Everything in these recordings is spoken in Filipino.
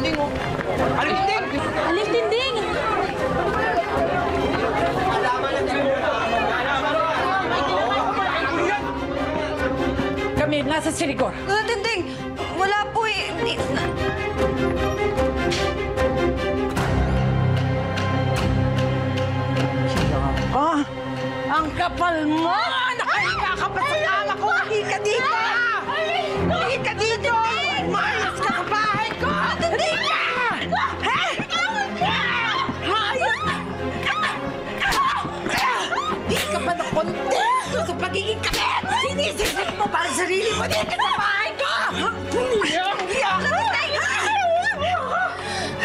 Tinding, oh. Aling Tinding! Aling Tinding! Kami, nasa si Rigor. Tinding! Wala po eh. Ah, ang kapal mo! Nakahiga ka pa sa kama ko! Halika dito! Halika dito! Umayos ka sa bahay ko! Halika! Ha? Hayop! Di ka ba na kontento sa pagiging kabit? Sinisisip mo ba ang sarili mo dito sa bahay ko? Hindi ako!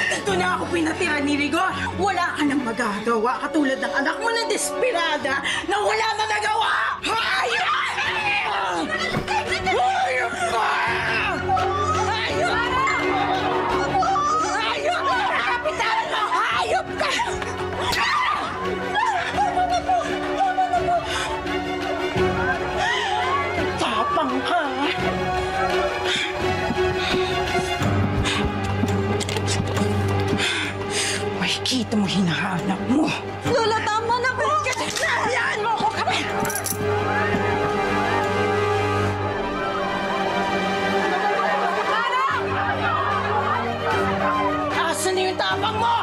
Dito na ako pinatira ni Rigor. Wala ka nang magagawa katulad ng anak mo na desperada na wala na nagawa! Hayop! Hayop ka! Hayop! Hayop! Kapitan mo! Hayop ka! Tama na po! Tama na po! Tapang ka! Makikita mo hinahanap mo. Lola, tama na po! Hayaan mo ako kami! Asan na yung tapang mo?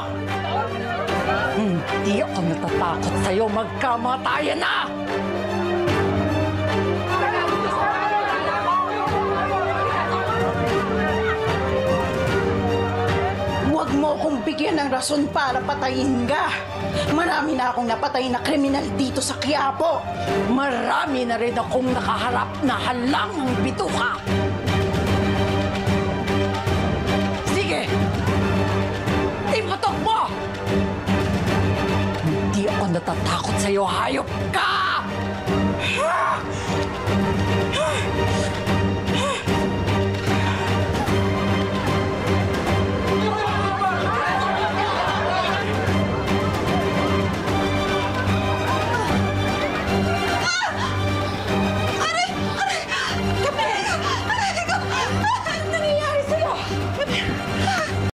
Hindi ako natatakot sa'yo. Magkamatayan na! Huwag mo akong bigyan ng rason para patayin ka. Marami na akong napatay na kriminal dito sa Quiapo. Marami na rin akong nakaharap na halangang bituka. Sige! Iputok mo! Hindi ako natatakot sa'yo, hayop ka!